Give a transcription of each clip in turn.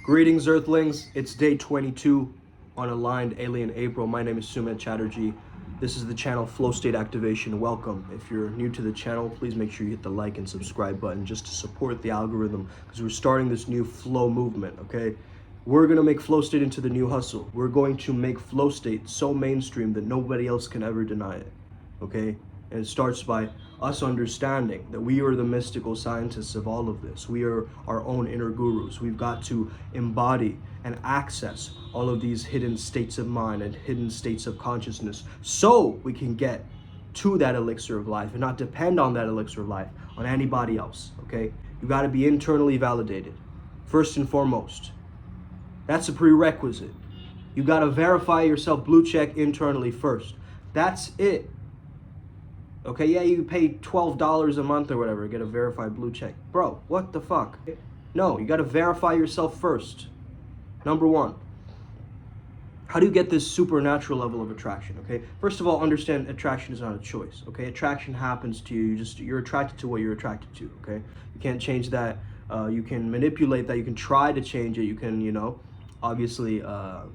Greetings, Earthlings. It's day 22 on Aligned Alien April. My name is Sumit Chatterjee. This is the channel Flow State Activation. Welcome. If you're new to the channel, please make sure you hit the like and subscribe button just to support the algorithm, because we're starting this new flow movement, okay? We're going to make flow state into the new hustle. We're going to make flow state so mainstream that nobody else can ever deny it, okay? And it starts by us understanding that we are the mystical scientists of all of this. We are our own inner gurus. We've got to embody and access all of these hidden states of mind and hidden states of consciousness so we can get to that elixir of life and not depend on that elixir of life on anybody else, okay? You got to be internally validated, first and foremost. That's a prerequisite. You got to verify yourself, blue check internally first. That's it. Okay, yeah, you pay $12 a month or whatever, get a verified blue check. Bro, what the fuck? No, you got to verify yourself first. Number one. How do you get this supernatural level of attraction, okay? First of all, understand attraction is not a choice, okay? Attraction happens to you. You're attracted to what you're attracted to, okay? You can't change that. You can manipulate that. You can try to change it. You can, obviously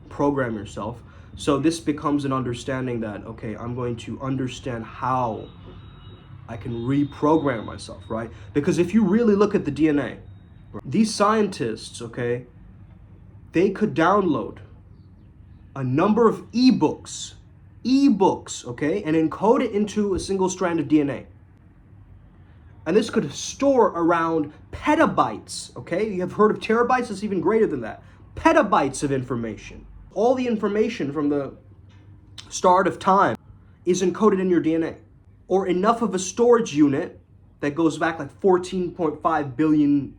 program yourself. So this becomes an understanding that, okay, I'm going to understand how I can reprogram myself, right? Because if you really look at the DNA, these scientists, okay, they could download a number of ebooks, okay, and encode it into a single strand of DNA. And this could store around petabytes, okay? You have heard of terabytes, it's even greater than that. Petabytes of information. All the information from the start of time is encoded in your DNA. Or enough of a storage unit that goes back like 14.5 billion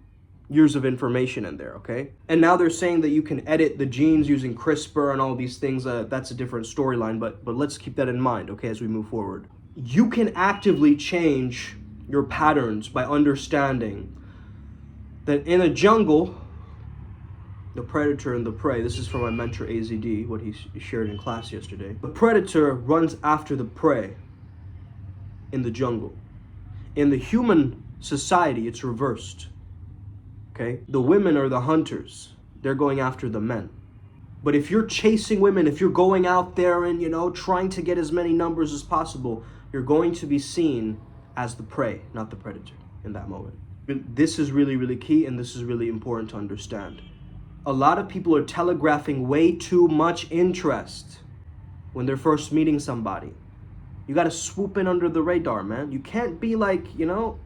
years of information in there, okay? And now they're saying that you can edit the genes using CRISPR and all these things. That's a different storyline, but let's keep that in mind, okay, as we move forward. You can actively change your patterns by understanding that in a jungle, the predator and the prey, this is from my mentor AZD, what he shared in class yesterday. The predator runs after the prey in the jungle. In the human society, it's reversed, okay? The women are the hunters. They're going after the men. But if you're chasing women, if you're going out there and, trying to get as many numbers as possible, you're going to be seen as the prey, not the predator in that moment. This is really, really key, and this is really important to understand. A lot of people are telegraphing way too much interest when they're first meeting somebody. You gotta swoop in under the radar, man. You can't be like, oh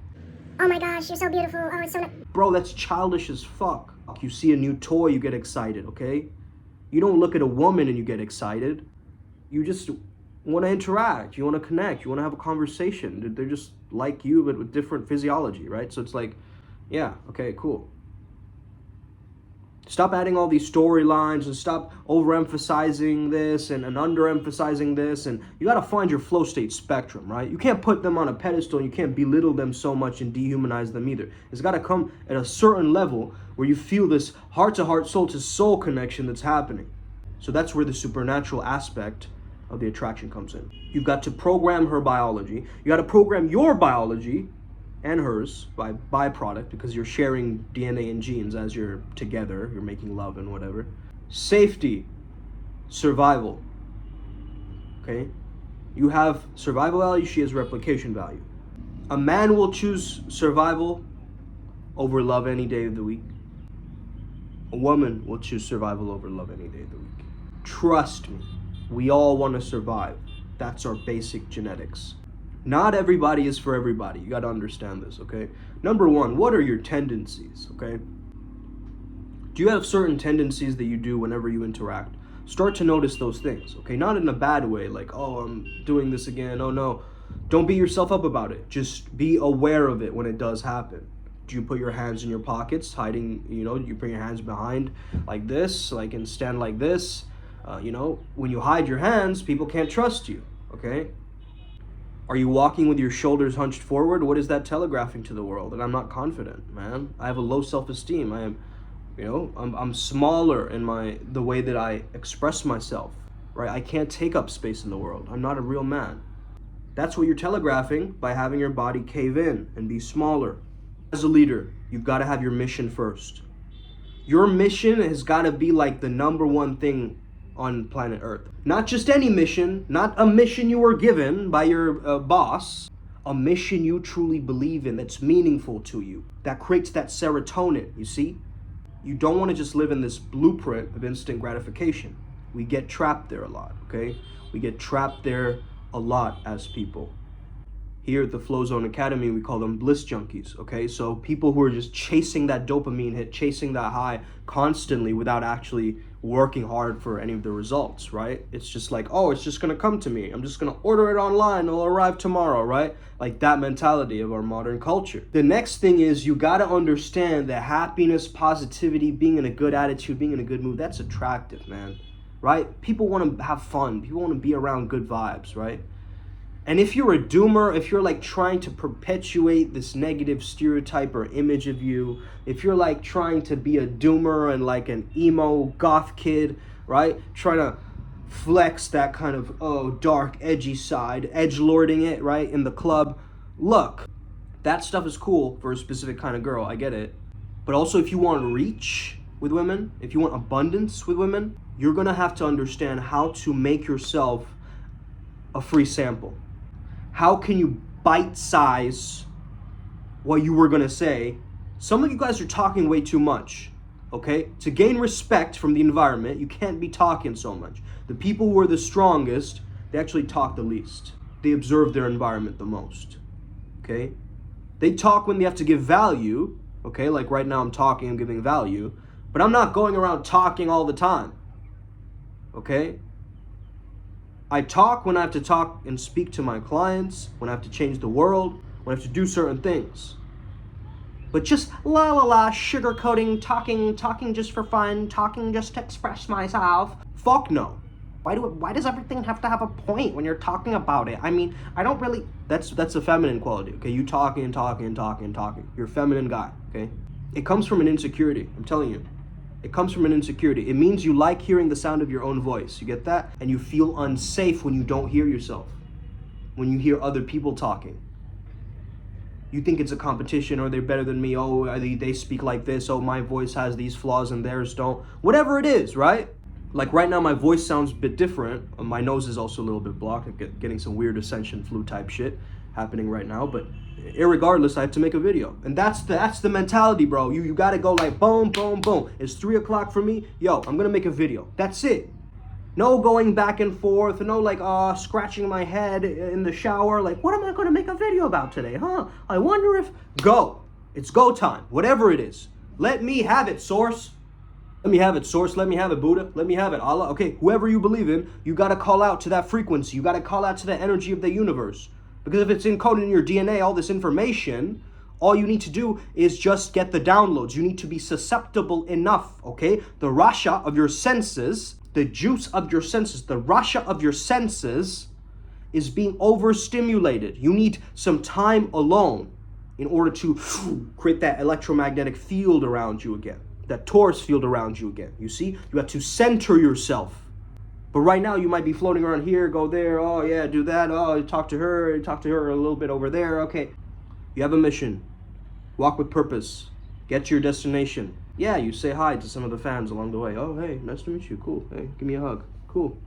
my gosh, you're so beautiful, oh, it's so... Bro, that's childish as fuck. You see a new toy, you get excited, okay? You don't look at a woman and you get excited. You just want to interact, you want to connect, you want to have a conversation. They're just like you, but with different physiology, right? So it's like, yeah, okay, cool. Stop adding all these storylines and stop overemphasizing this and underemphasizing this. And you got to find your flow state spectrum, right? You can't put them on a pedestal. You can't belittle them so much and dehumanize them either. It's got to come at a certain level where you feel this heart-to-heart, soul-to-soul connection that's happening. So that's where the supernatural aspect of the attraction comes in. You've got to program her biology. You got to program your biology and hers by byproduct, because you're sharing DNA and genes as you're together, you're making love and whatever. Safety, survival, okay? You have survival value, she has replication value. A man will choose survival over love any day of the week. A woman will choose survival over love any day of the week. Trust me, we all want to survive. That's our basic genetics. Not everybody is for everybody. You got to understand this, okay? Number one, what are your tendencies, okay? Do you have certain tendencies that you do whenever you interact? Start to notice those things, okay? Not in a bad way, like, oh, I'm doing this again, oh no. Don't beat yourself up about it. Just be aware of it when it does happen. Do you put your hands in your pockets, hiding, you bring your hands behind like this, like, and stand like this? When you hide your hands, people can't trust you, okay? Are you walking with your shoulders hunched forward? What is that telegraphing to the world? And I'm not confident, man. I have a low self-esteem. I am, I'm smaller in the way that I express myself, right? I can't take up space in the world. I'm not a real man. That's what you're telegraphing by having your body cave in and be smaller. As a leader, you've got to have your mission first. Your mission has got to be like the number one thing on planet Earth. Not just any mission, not a mission you were given by your boss, a mission you truly believe in that's meaningful to you, that creates that serotonin, you see? You don't want to just live in this blueprint of instant gratification. We get trapped there a lot, okay? We get trapped there a lot as people. Here at the Flow Zone Academy, we call them bliss junkies, okay? So people who are just chasing that dopamine hit, chasing that high constantly without actually working hard for any of the results, right? It's just like, oh, it's just gonna come to me. I'm just gonna order it online, it'll arrive tomorrow, right? Like that mentality of our modern culture. The next thing is you gotta understand that happiness, positivity, being in a good attitude, being in a good mood, that's attractive, man, right? People wanna have fun. People wanna be around good vibes, right? And if you're a doomer, if you're like trying to perpetuate this negative stereotype or image of you, if you're like trying to be a doomer and like an emo goth kid, right? Trying to flex that kind of, dark, edgy side, edgelording it, right? In the club. Look, that stuff is cool for a specific kind of girl, I get it. But also if you want reach with women, if you want abundance with women, you're gonna have to understand how to make yourself a free sample. How can you bite-size what you were gonna say? Some of you guys are talking way too much, okay? To gain respect from the environment, you can't be talking so much. The people who are the strongest, they actually talk the least. They observe their environment the most, okay? They talk when they have to give value, okay? Like right now I'm talking, I'm giving value, but I'm not going around talking all the time, okay? I talk when I have to talk and speak to my clients, when I have to change the world, when I have to do certain things. But just sugarcoating, talking just for fun, talking just to express myself. Fuck no. Why does everything have to have a point when you're talking about it? I mean, I don't really, that's a feminine quality, okay? You talking. You're a feminine guy, okay? It comes from an insecurity, I'm telling you. It comes from an insecurity. It means you like hearing the sound of your own voice. You get that? And you feel unsafe when you don't hear yourself. When you hear other people talking. You think it's a competition, or they're better than me. Oh, they speak like this. Oh, my voice has these flaws and theirs don't. Whatever it is, right? Like right now, my voice sounds a bit different. My nose is also a little bit blocked. I'm getting some weird ascension flu type shit happening right now. But irregardless, I have to make a video. And that's the mentality, bro. You gotta go like boom, boom, boom. It's 3 o'clock for me. Yo, I'm gonna make a video. That's it. No going back and forth. No like scratching my head in the shower. Like, what am I gonna make a video about today, huh? I wonder if... Go. It's go time. Whatever it is. Let me have it, source. Let me have it, source. Let me have it, Buddha. Let me have it, Allah. Okay, whoever you believe in, you gotta call out to that frequency. You gotta call out to the energy of the universe. Because if it's encoded in your DNA, all this information, all you need to do is just get the downloads. You need to be susceptible enough, okay? The rasha of your senses, the juice of your senses, the rasha of your senses is being overstimulated. You need some time alone in order to create that electromagnetic field around you again, that torus field around you again. You see, you have to center yourself. But right now you might be floating around here, go there, oh yeah, do that, oh, talk to her a little bit over there, okay. You have a mission. Walk with purpose. Get to your destination. Yeah, you say hi to some of the fans along the way. Oh, hey, nice to meet you, cool. Hey, give me a hug. Cool.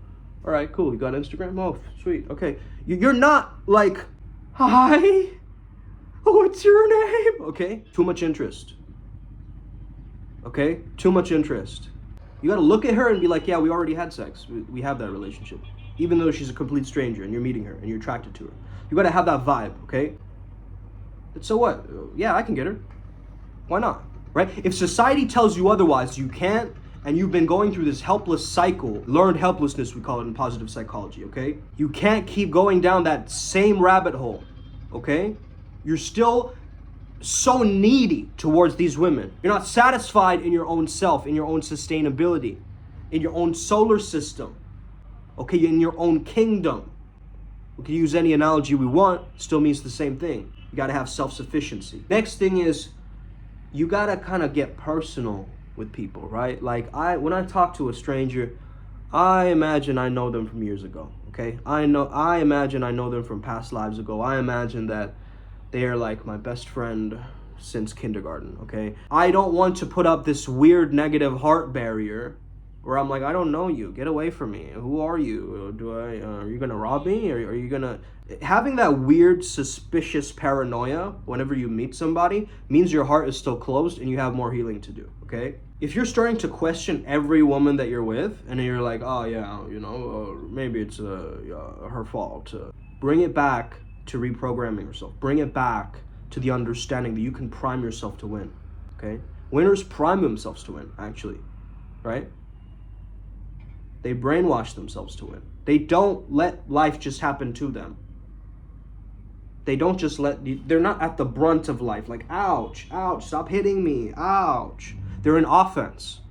All right, cool. You got Instagram? Oh, sweet, okay. You're not like, hi, what's your name? Okay, too much interest. Okay, too much interest. You gotta look at her and be like, yeah, we already had sex. We have that relationship. Even though she's a complete stranger and you're meeting her and you're attracted to her. You gotta have that vibe, okay? But so what? Yeah, I can get her. Why not, right? If society tells you otherwise, you can't, and you've been going through this helpless cycle, learned helplessness, we call it in positive psychology, okay? You can't keep going down that same rabbit hole, okay? You're still so needy towards these women. You're not satisfied in your own self, in your own sustainability, in your own solar system, okay, in your own kingdom. We can use any analogy we want, still means the same thing. You gotta have self-sufficiency. Next thing is, you gotta kind of get personal with people, right? Like when I talk to a stranger, I imagine I know them from years ago, okay? I imagine I know them from past lives ago. I imagine that they are like my best friend since kindergarten, okay? I don't want to put up this weird negative heart barrier where I'm like, I don't know you. Get away from me. Who are you? Are you gonna rob me? Or are you gonna... Having that weird, suspicious paranoia whenever you meet somebody means your heart is still closed and you have more healing to do, okay? If you're starting to question every woman that you're with and you're like, oh yeah, maybe it's her fault. Bring it back to reprogramming yourself. Bring it back to the understanding that you can prime yourself to win, okay? Winners prime themselves to win, actually, right? They brainwash themselves to win. They don't let life just happen to them. They don't just they're not at the brunt of life, like, ouch, ouch, stop hitting me, ouch. They're in offense.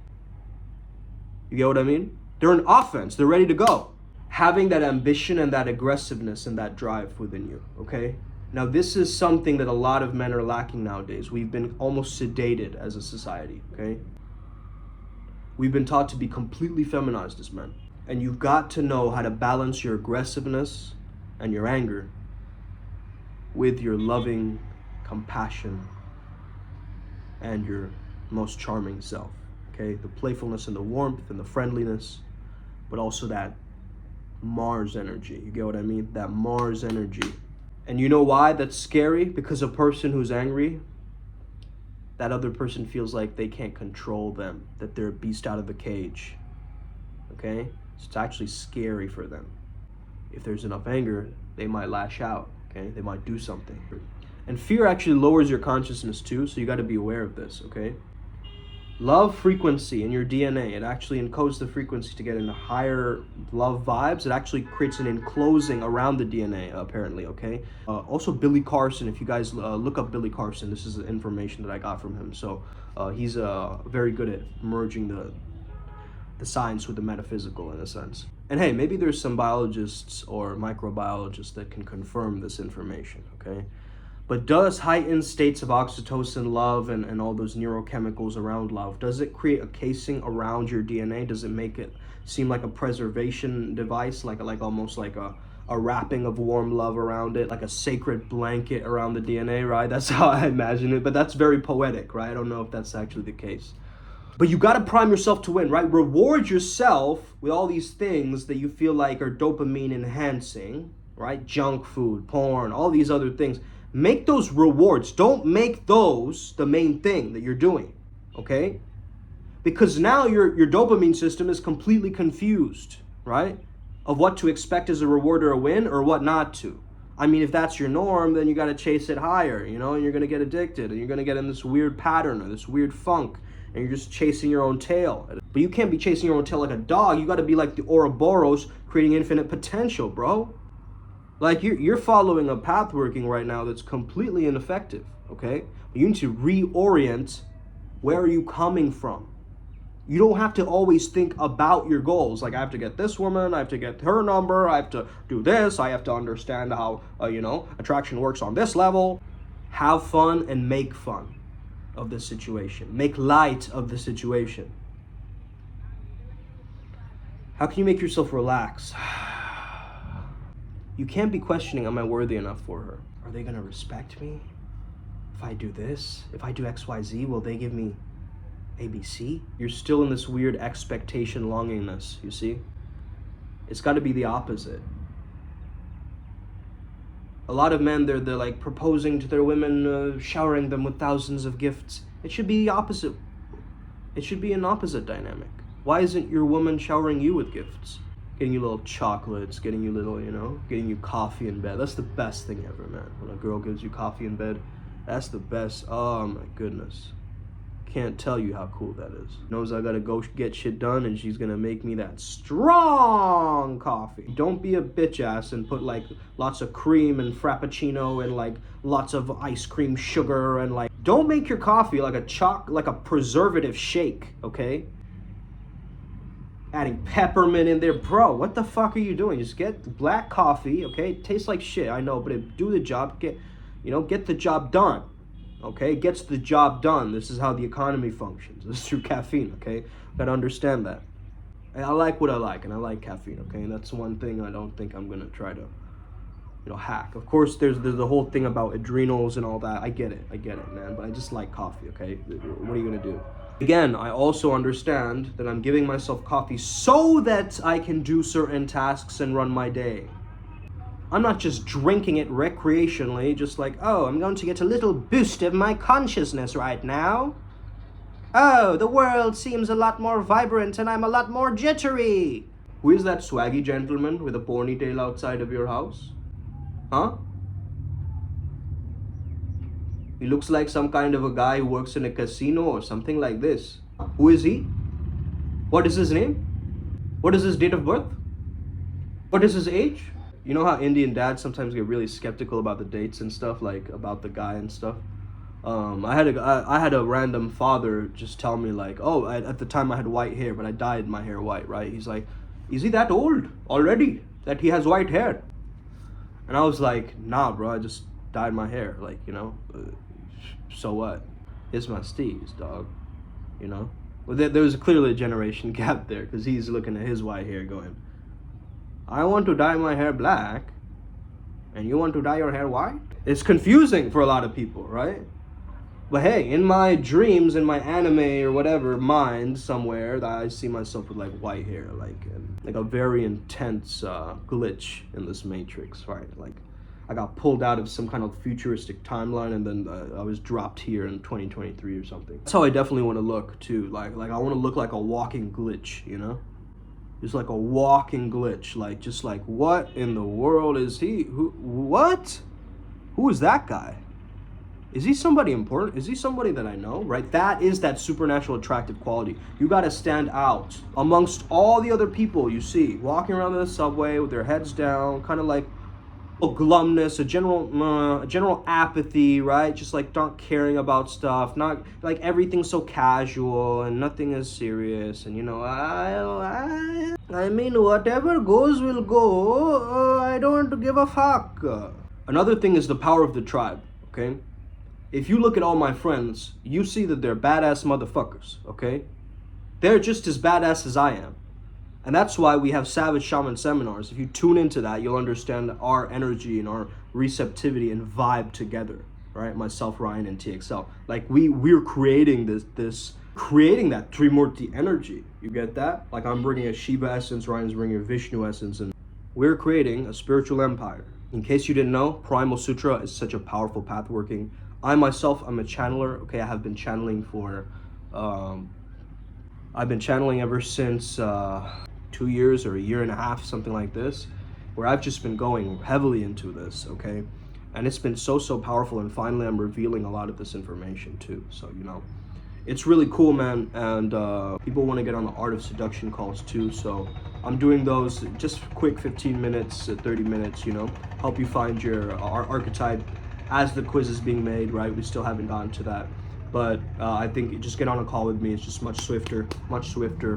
You get what I mean? They're in offense, they're ready to go. Having that ambition and that aggressiveness and that drive within you, okay? Now, this is something that a lot of men are lacking nowadays. We've been almost sedated as a society, okay? We've been taught to be completely feminized as men. And you've got to know how to balance your aggressiveness and your anger with your loving compassion and your most charming self, okay? The playfulness and the warmth and the friendliness, but also that Mars energy. You get what I mean? That Mars energy. And you know why that's scary? Because a person who's angry, that other person feels like they can't control them, that they're a beast out of the cage, okay? So it's actually scary for them. If there's enough anger, they might lash out, okay? They might do something. And fear actually lowers your consciousness too, so you got to be aware of this, okay? Love frequency in your DNA, it actually encodes the frequency to get into higher love vibes. It actually creates an enclosing around the DNA, apparently, okay? Also, Billy Carson, if you guys look up Billy Carson, this is the information that I got from him. So he's very good at merging the science with the metaphysical in a sense. And hey, maybe there's some biologists or microbiologists that can confirm this information, okay? But does heightened states of oxytocin, love, and all those neurochemicals around love, does it create a casing around your DNA? Does it make it seem like a preservation device, like almost like a wrapping of warm love around it, like a sacred blanket around the DNA, right? That's how I imagine it, but that's very poetic, right? I don't know if that's actually the case. But you gotta prime yourself to win, right? Reward yourself with all these things that you feel like are dopamine enhancing, right? Junk food, porn, all these other things. Make those rewards. Don't make those the main thing that you're doing, okay? Because now your dopamine system is completely confused, right? Of what to expect as a reward or a win or what not to. I mean, if that's your norm, then you got to chase it higher, and you're going to get addicted, and you're going to get in this weird pattern or this weird funk, and you're just chasing your own tail. But you can't be chasing your own tail like a dog. You got to be like the Ouroboros, creating infinite potential, bro. Like, you're following a path working right now that's completely ineffective, okay? You need to reorient where are you coming from. You don't have to always think about your goals. Like, I have to get this woman, I have to get her number, I have to do this, I have to understand how, attraction works on this level. Have fun and make fun of the situation. Make light of the situation. How can you make yourself relax? You can't be questioning, am I worthy enough for her? Are they gonna respect me? If I do this, if I do XYZ, will they give me ABC? You're still in this weird expectation longingness, you see? It's gotta be the opposite. A lot of men, they're like proposing to their women, showering them with thousands of gifts. It should be the opposite. It should be an opposite dynamic. Why isn't your woman showering you with gifts? Getting you little chocolates, getting you little, getting you coffee in bed. That's the best thing ever, man. When a girl gives you coffee in bed, that's the best. Oh my goodness. Can't tell you how cool that is. Knows I gotta go get shit done and she's gonna make me that strong coffee. Don't be a bitch ass and put like lots of cream and frappuccino and like lots of ice cream sugar and like, don't make your coffee like a preservative shake, okay? Adding peppermint in there, bro. What the fuck are you doing? Just get black coffee, okay? It tastes like shit, I know, but it do the job. Get the job done, okay? It gets the job done. This is how the economy functions. This is through caffeine, okay? Gotta understand that. And I like what I like, and I like caffeine, okay? And that's one thing I don't think I'm gonna try to hack. Of course, there's the whole thing about adrenals and all that. I get it, man. But I just like coffee, okay? What are you gonna do? Again, I also understand that I'm giving myself coffee so that I can do certain tasks and run my day. I'm not just drinking it recreationally, just like, oh, I'm going to get a little boost of my consciousness right now. Oh, the world seems a lot more vibrant and I'm a lot more jittery. Who is that swaggy gentleman with a ponytail outside of your house? Huh? He looks like some kind of a guy who works in a casino or something like this. Who is he? What is his name? What is his date of birth? What is his age? You know how Indian dads sometimes get really skeptical about the dates and stuff, like about the guy and stuff? I had a random father just tell me like, oh, at the time I had white hair, but I dyed my hair white, right? He's like, is he that old already that he has white hair? And I was like, nah, bro, I just dyed my hair, like, so what? It's my steez, dog, Well, there's clearly a generation gap there, because he's looking at his white hair going, I want to dye my hair black, and you want to dye your hair white? It's confusing for a lot of people, right? But hey, in my dreams, in my anime or whatever mind somewhere, that I see myself with like white hair, like a very intense glitch in this matrix, right? Like I got pulled out of some kind of futuristic timeline, and then I was dropped here in 2023 or something. That's how I definitely want to look too. Like I want to look like a walking glitch, Just like a walking glitch, just like, what in the world is he? What? Who is that guy? Is he somebody important? Is he somebody that I know, right? That is that supernatural attractive quality. You got to stand out amongst all the other people you see walking around in the subway with their heads down, kind of like a glumness, a general apathy, right? Just like not caring about stuff, not like everything's so casual and nothing is serious. And I mean, whatever goes will go. I don't give a fuck. Another thing is the power of the tribe, okay? If you look at all my friends, you see that they're badass motherfuckers, okay? They're just as badass as I am. And that's why we have Savage Shaman seminars. If you tune into that, you'll understand our energy and our receptivity and vibe together, right? Myself, Ryan, and TXL. Like we're creating creating that Trimurti energy. You get that? Like I'm bringing a Shiva essence, Ryan's bringing a Vishnu essence, and we're creating a spiritual empire. In case you didn't know, Primal Sutra is such a powerful path working. I myself, I'm a channeler. Okay, I have been channeling for, I've been channeling ever since 2 years or a year and a half, something like this, where I've just been going heavily into this, okay? And it's been so powerful, and finally I'm revealing a lot of this information too. So, it's really cool, man. And people want to get on the Art of Seduction calls too. So I'm doing those just quick 15 minutes, 30 minutes, help you find your archetype as the quiz is being made, right? We still haven't gotten to that. But I think just get on a call with me. It's just much swifter,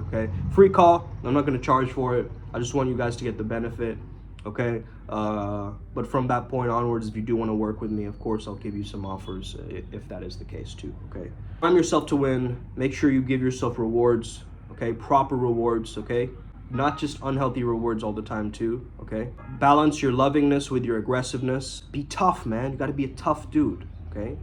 okay? Free call. I'm not going to charge for it. I just want you guys to get the benefit, okay? But from that point onwards, if you do want to work with me, of course, I'll give you some offers if that is the case too, okay? Prime yourself to win. Make sure you give yourself rewards, okay? Proper rewards, okay? Not just unhealthy rewards all the time too, okay? Balance your lovingness with your aggressiveness. Be tough, man. You got to be a tough dude, okay?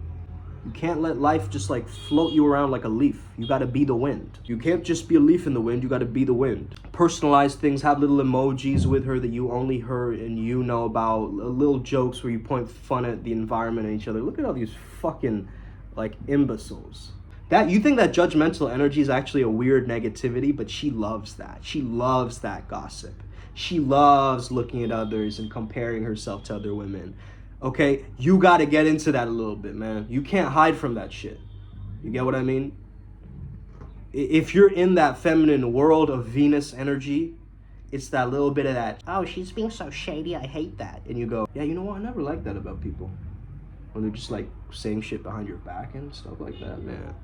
You can't let life just like float you around like a leaf. You got to be the wind. You can't just be a leaf in the wind. You got to be the wind. Personalize things. Have little emojis with her that you only her and you know about. Little jokes where you point fun at the environment and each other. Look at all these fucking like imbeciles. That you think that judgmental energy is actually a weird negativity, but she loves that. She loves that gossip. She loves looking at others and comparing herself to other women. Okay, you got to get into that a little bit, man. You can't hide from that shit. You get what I mean? If you're in that feminine world of Venus energy, it's that little bit of that, oh, she's being so shady, I hate that. And you go, yeah, you know what? I never like that about people. When they're just like saying shit behind your back and stuff like that, man.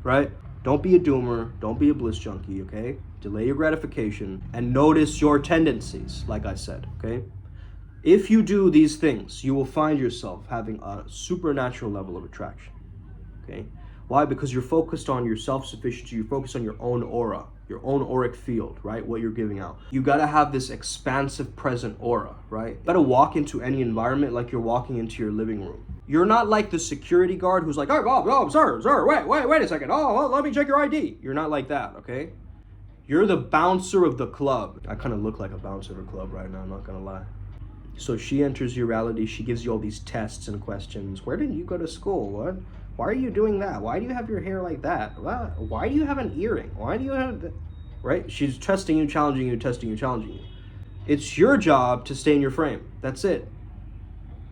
Right? Don't be a doomer. Don't be a bliss junkie, okay? Delay your gratification and notice your tendencies, like I said, okay? If you do these things, you will find yourself having a supernatural level of attraction, okay? Why? Because you're focused on your self-sufficiency, you're focused on your own aura, your own auric field, right? What you're giving out. You gotta have this expansive present aura, right? You gotta walk into any environment like you're walking into your living room. You're not like the security guard who's like, oh, sir, wait a second. Oh, let me check your ID. You're not like that, okay? You're the bouncer of the club. I kind of look like a bouncer of a club right now, I'm not gonna lie. So she enters your reality, she gives you all these tests and questions. Where did you go to school? What? Why are you doing that? Why do you have your hair like that? Why do you have an earring? Why do you have that? Right? She's testing you, challenging you, testing you, challenging you. It's your job to stay in your frame. That's it.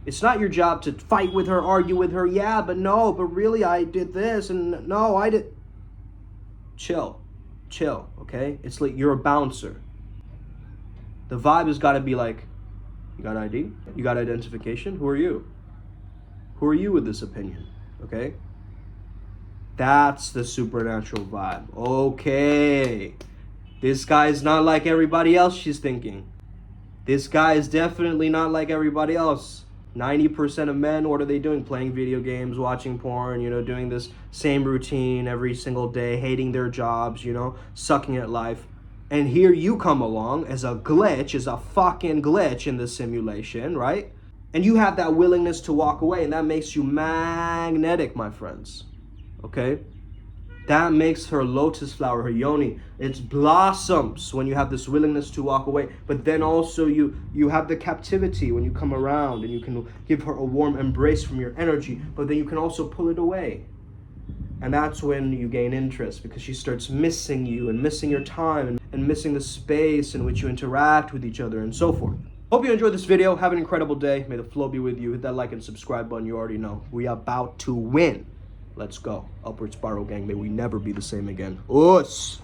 It's not your job to fight with her, argue with her. Yeah, but no, but really I did this and no, I did. Chill, okay? It's like you're a bouncer. The vibe has got to be like, you got ID? You got identification? Who are you? Who are you with this opinion? Okay? That's the supernatural vibe. Okay. This guy's not like everybody else she's thinking. This guy is definitely not like everybody else. 90% of men, what are they doing? Playing video games, watching porn, doing this same routine every single day, hating their jobs, sucking at life. And here you come along as a fucking glitch in the simulation, right? And you have that willingness to walk away, and that makes you magnetic, my friends. Okay? That makes her lotus flower, her yoni. It blossoms when you have this willingness to walk away. But then also you have the captivity when you come around, and you can give her a warm embrace from your energy, but then you can also pull it away. And that's when you gain interest, because she starts missing you and missing your time and missing the space in which you interact with each other and so forth. Hope you enjoyed this video. Have an incredible day. May the flow be with you. Hit that like and subscribe button. You already know. We are about to win. Let's go. Upward Spiral Gang. May we never be the same again. Us.